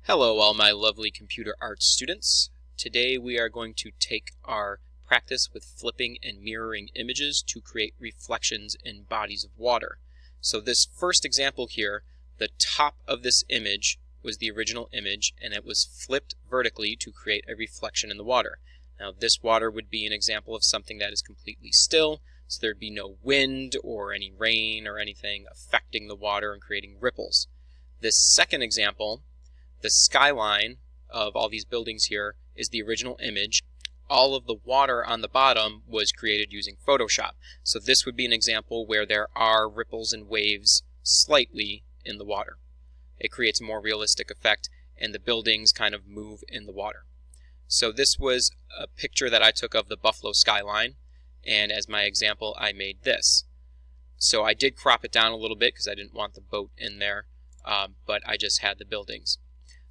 Hello all my lovely computer arts students. Today we are going to take our practice with flipping and mirroring images to create reflections in bodies of water. So this first example here, the top of this image was the original image and it was flipped vertically to create a reflection in the water. Now this water would be an example of something that is completely still, so there'd be no wind or any rain or anything affecting the water and creating ripples. This second example, the skyline of all these buildings here is the original image. All of the water on the bottom was created using Photoshop. So this would be an example where there are ripples and waves slightly in the water. It creates a more realistic effect and the buildings kind of move in the water. So this was a picture that I took of the Buffalo skyline, and as my example I made this. So I did crop it down a little bit because I didn't want the boat in there, but I just had the buildings.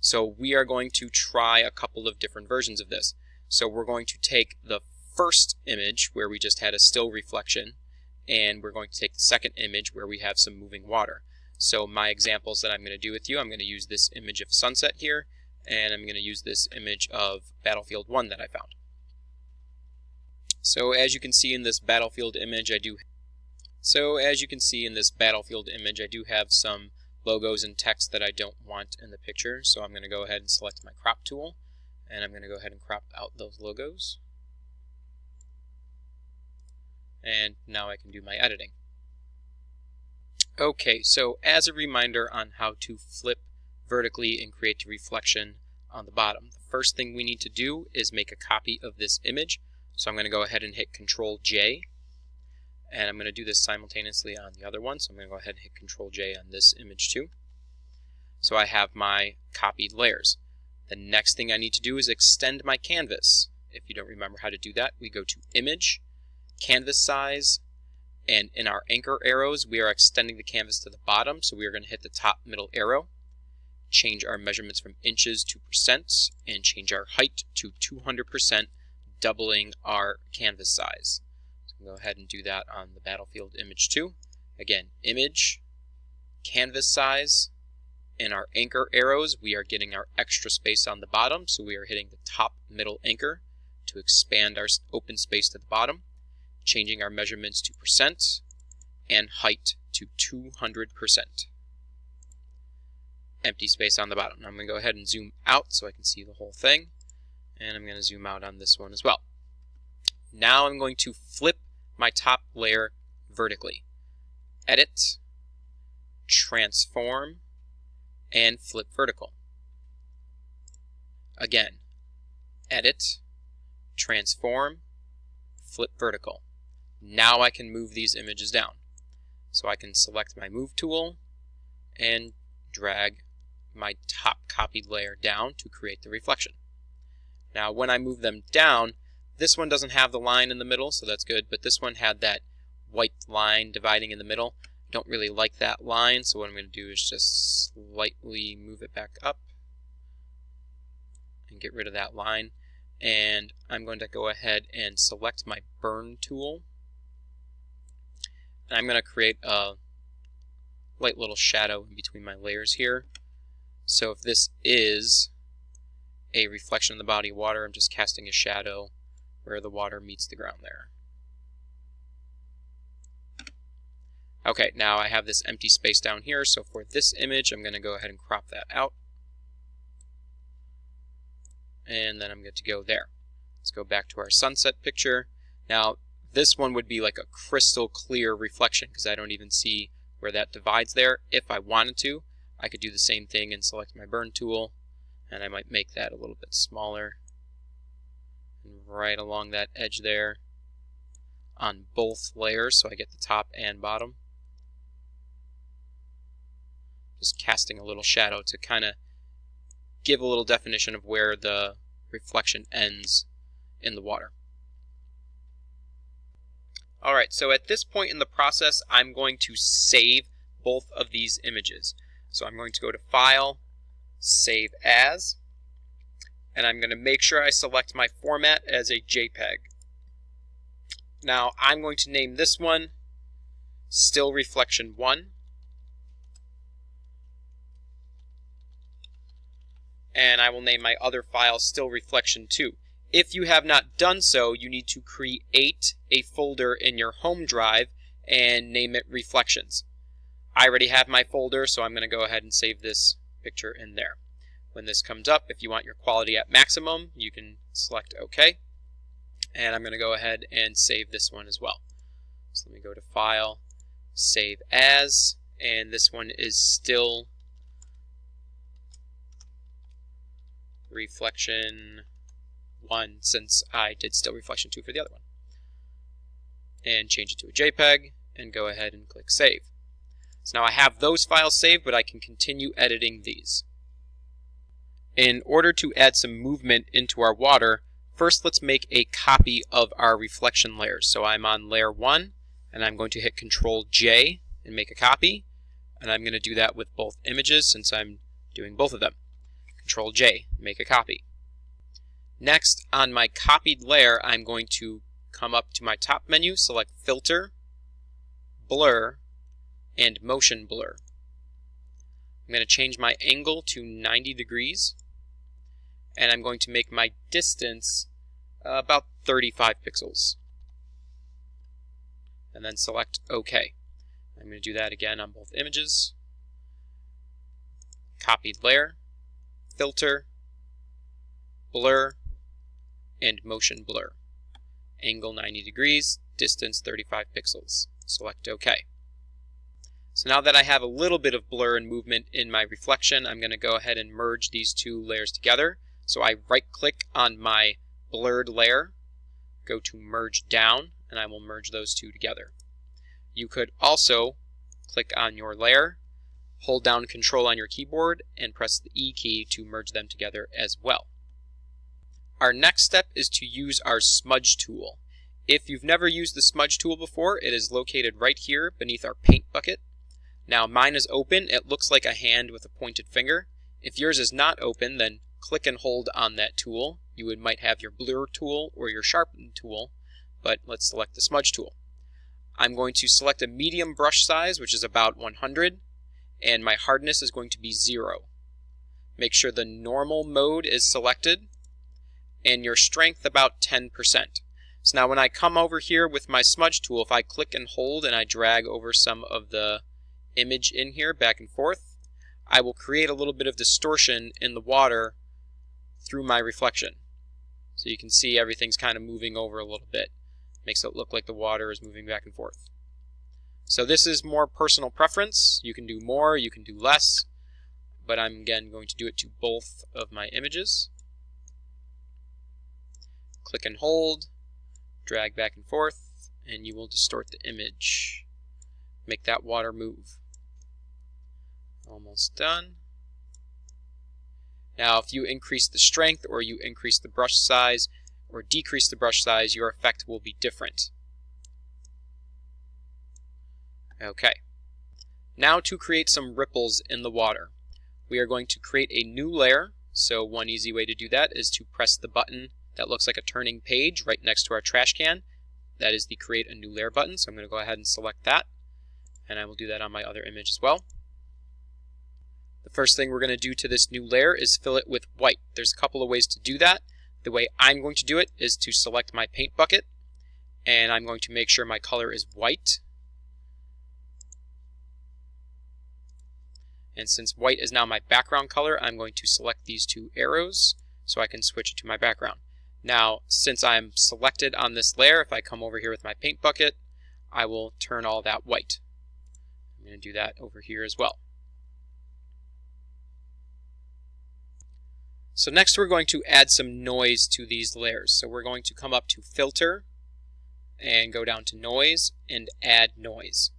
So we are going to try a couple of different versions of this. So we're going to take the first image where we just had a still reflection, and we're going to take the second image where we have some moving water. So my examples that I'm going to do with you, I'm going to use this image of sunset here, and I'm going to use this image of Battlefield 1 that I found. So as you can see in this Battlefield image, I do have some logos and text that I don't want in the picture, so I'm going to go ahead and select my crop tool, and I'm going to go ahead and crop out those logos. And now I can do my editing. Okay, so as a reminder on how to flip vertically and create a reflection on the bottom, the first thing we need to do is make a copy of this image. So I'm going to go ahead and hit Control J. And I'm going to do this simultaneously on the other one, so I'm going to go ahead and hit Control J on this image too. So I have my copied layers. The next thing I need to do is extend my canvas. If you don't remember how to do that, we go to Image, Canvas Size, and in our anchor arrows, we are extending the canvas to the bottom, so we are going to hit the top middle arrow, change our measurements from inches to percent, and change our height to 200%, doubling our canvas size. Go ahead and do that on the Battlefield image too. Again, Image, Canvas Size, in our anchor arrows we are getting our extra space on the bottom, so we are hitting the top middle anchor to expand our open space to the bottom, changing our measurements to percent, and height to 200%. Empty space on the bottom. Now I'm going to go ahead and zoom out so I can see the whole thing, and I'm going to zoom out on this one as well. Now I'm going to flip my top layer vertically. Edit, Transform, and Flip Vertical. Again, Edit, Transform, Flip Vertical. Now I can move these images down. So I can select my Move tool and drag my top copied layer down to create the reflection. Now when I move them down, this one doesn't have the line in the middle, so that's good, but this one had that white line dividing in the middle. I don't really like that line, so what I'm going to do is just slightly move it back up and get rid of that line. And I'm going to go ahead and select my Burn tool. And I'm going to create a light little shadow in between my layers here. So if this is a reflection of the body of water, I'm just casting a shadow where the water meets the ground there. Okay, now I have this empty space down here, so for this image I'm going to go ahead and crop that out. And then I'm good to go there. Let's go back to our sunset picture. Now this one would be like a crystal clear reflection because I don't even see where that divides there. If I wanted to, I could do the same thing and select my Burn tool, and I might make that a little bit smaller. Right along that edge there on both layers, so I get the top and bottom. Just casting a little shadow to kind of give a little definition of where the reflection ends in the water. Alright, so at this point in the process, I'm going to save both of these images. So I'm going to go to File, Save As, and I'm going to make sure I select my format as a JPEG. Now I'm going to name this one Still Reflection 1. and I will name my other file Still Reflection 2. If you have not done so, you need to create a folder in your home drive and name it Reflections. I already have my folder, so I'm going to go ahead and save this picture in there. When this comes up, if you want your quality at maximum, you can select OK. And I'm going to go ahead and save this one as well. So let me go to File, Save As, and this one is Still Reflection 1, since I did Still Reflection 2 for the other one. And change it to a JPEG, and go ahead and click Save. So now I have those files saved, but I can continue editing these. In order to add some movement into our water, first let's make a copy of our reflection layers. So I'm on layer 1, and I'm going to hit Ctrl-J and make a copy. And I'm going to do that with both images since I'm doing both of them. Ctrl-J, make a copy. Next, on my copied layer, I'm going to come up to my top menu, select Filter, Blur, and Motion Blur. I'm going to change my angle to 90 degrees, and I'm going to make my distance about 35 pixels. And then select OK. I'm going to do that again on both images. Copied layer, Filter, Blur, and Motion Blur. Angle 90 degrees, distance 35 pixels. Select OK. So now that I have a little bit of blur and movement in my reflection, I'm going to go ahead and merge these two layers together. So I right-click on my blurred layer, go to Merge Down, and I will merge those two together. You could also click on your layer, hold down Control on your keyboard, and press the E key to merge them together as well. Our next step is to use our smudge tool. If you've never used the smudge tool before, it is located right here beneath our paint bucket. Now mine is open. It looks like a hand with a pointed finger. If yours is not open, then click and hold on that tool. You might have your blur tool or your sharpen tool, but let's select the smudge tool. I'm going to select a medium brush size, which is about 100, and my hardness is going to be 0. Make sure the normal mode is selected, and your strength about 10%. So now when I come over here with my smudge tool, if I click and hold and I drag over some of the image in here back and forth, I will create a little bit of distortion in the water through my reflection. So you can see everything's kind of moving over a little bit. Makes it look like the water is moving back and forth. So this is more personal preference. You can do more, you can do less, but I'm again going to do it to both of my images. Click and hold, drag back and forth, and you will distort the image. Make that water move. Almost done. Now if you increase the strength or you increase the brush size or decrease the brush size, your effect will be different. Okay. Now to create some ripples in the water. We are going to create a new layer. So one easy way to do that is to press the button that looks like a turning page right next to our trash can. That is the Create a New Layer button. So I'm going to go ahead and select that. And I will do that on my other image as well. The first thing we're going to do to this new layer is fill it with white. There's a couple of ways to do that. The way I'm going to do it is to select my paint bucket, and I'm going to make sure my color is white. And since white is now my background color, I'm going to select these two arrows so I can switch it to my background. Now, since I'm selected on this layer, if I come over here with my paint bucket, I will turn all that white. I'm going to do that over here as well. So next we're going to add some noise to these layers. So we're going to come up to Filter and go down to Noise and Add Noise.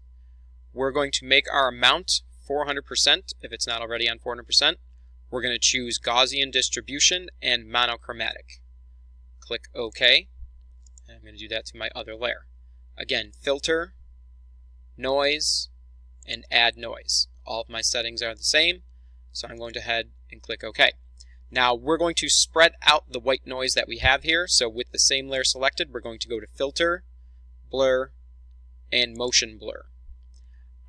We're going to make our amount 400% if it's not already on 400%. We're going to choose Gaussian Distribution and Monochromatic. Click OK. And I'm going to do that to my other layer. Again, Filter, Noise, and Add Noise. All of my settings are the same, so I'm going to head and click OK. Now we're going to spread out the white noise that we have here. So with the same layer selected, we're going to go to Filter, Blur, and Motion Blur.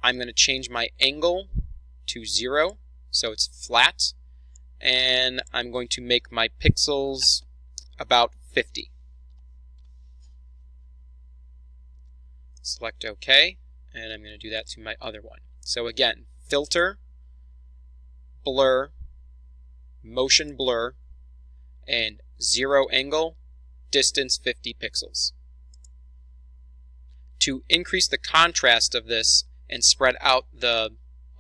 I'm going to change my angle to 0, so it's flat, and I'm going to make my pixels about 50. Select OK, and I'm going to do that to my other one. So again, filter, blur, motion blur, and 0 angle, distance 50 pixels. To increase the contrast of this and spread out the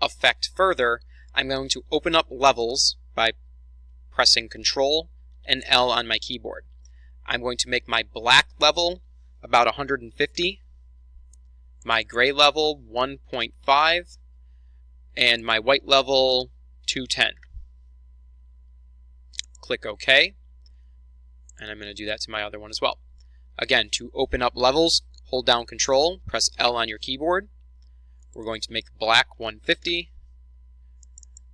effect further, I'm going to open up levels by pressing Control and L on my keyboard. I'm going to make my black level about 150, my gray level 1.5, and my white level 210. Click OK, and I'm going to do that to my other one as well. Again, to open up levels, hold down Control, press L on your keyboard. We're going to make black 150,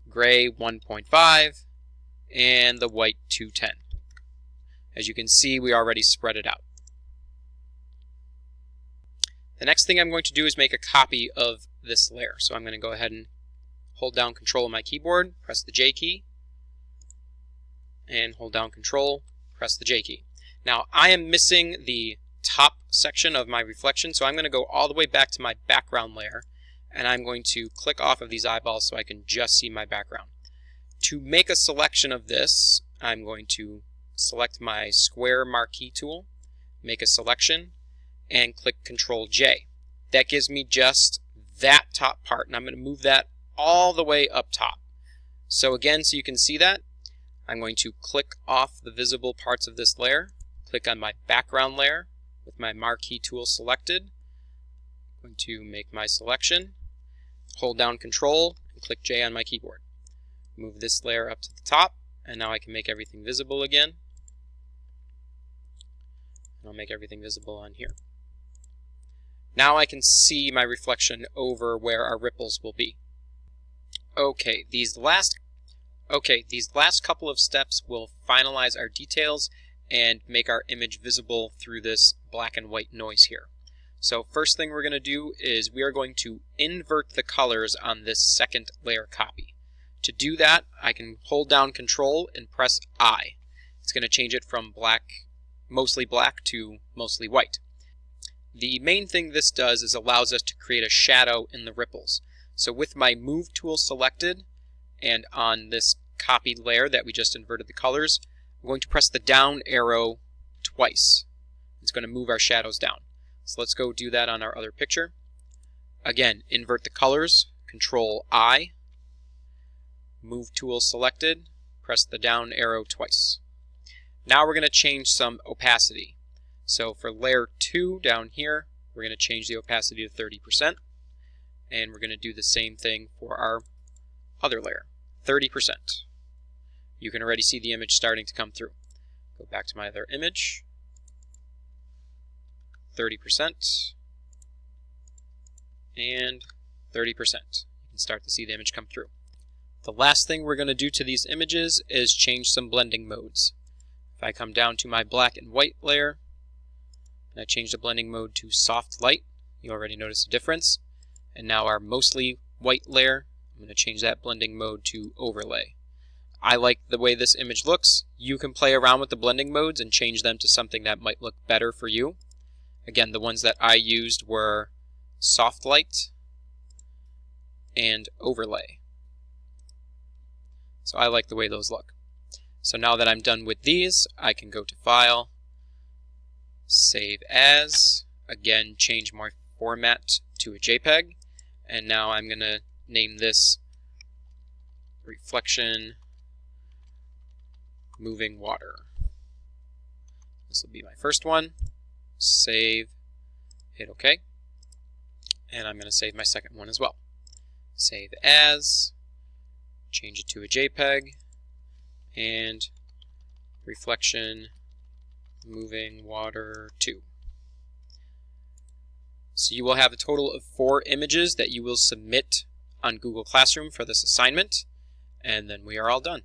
gray 1.5, and the white 210. As you can see, we already spread it out. The next thing I'm going to do is make a copy of this layer. So I'm going to go ahead and hold down Control on my keyboard, press the J key, and hold down Control, press the J key. Now I am missing the top section of my reflection, so I'm going to go all the way back to my background layer, and I'm going to click off of these eyeballs so I can just see my background. To make a selection of this, I'm going to select my square marquee tool, make a selection, and click Control J. That gives me just that top part, and I'm going to move that all the way up top. So again, so you can see that, I'm going to click off the visible parts of this layer, click on my background layer with my marquee tool selected. I'm going to make my selection, hold down Control, and click J on my keyboard. Move this layer up to the top, and now I can make everything visible again. And I'll make everything visible on here. Now I can see my reflection over where our ripples will be. Okay, these last couple of steps will finalize our details and make our image visible through this black and white noise here. So first thing we're going to do is we are going to invert the colors on this second layer copy. To do that, I can hold down Control and press I. It's going to change it from mostly black to mostly white. The main thing this does is allows us to create a shadow in the ripples. So with my Move tool selected and on this copied layer that we just inverted the colors, I'm going to press the down arrow twice. It's going to move our shadows down. So let's go do that on our other picture. Again, invert the colors, Control I, Move tool selected, press the down arrow twice. Now we're going to change some opacity. So for layer 2 down here, we're going to change the opacity to 30%. And we're going to do the same thing for our other layer, 30%. You can already see the image starting to come through. Go back to my other image, 30%, and 30%. You can start to see the image come through. The last thing we're going to do to these images is change some blending modes. If I come down to my black and white layer, and I change the blending mode to soft light, you already notice a difference. And now our mostly white layer, I'm going to change that blending mode to overlay. I like the way this image looks. You can play around with the blending modes and change them to something that might look better for you. Again, the ones that I used were soft light and overlay. So I like the way those look. So now that I'm done with these, I can go to File, Save As, again change my format to a JPEG, and now I'm going to name this Reflection Moving Water. This will be my first one. Save, hit OK, and I'm going to save my second one as well. Save As, change it to a JPEG, and Reflection Moving Water 2. So you will have a total of 4 images that you will submit on Google Classroom for this assignment, and then we are all done.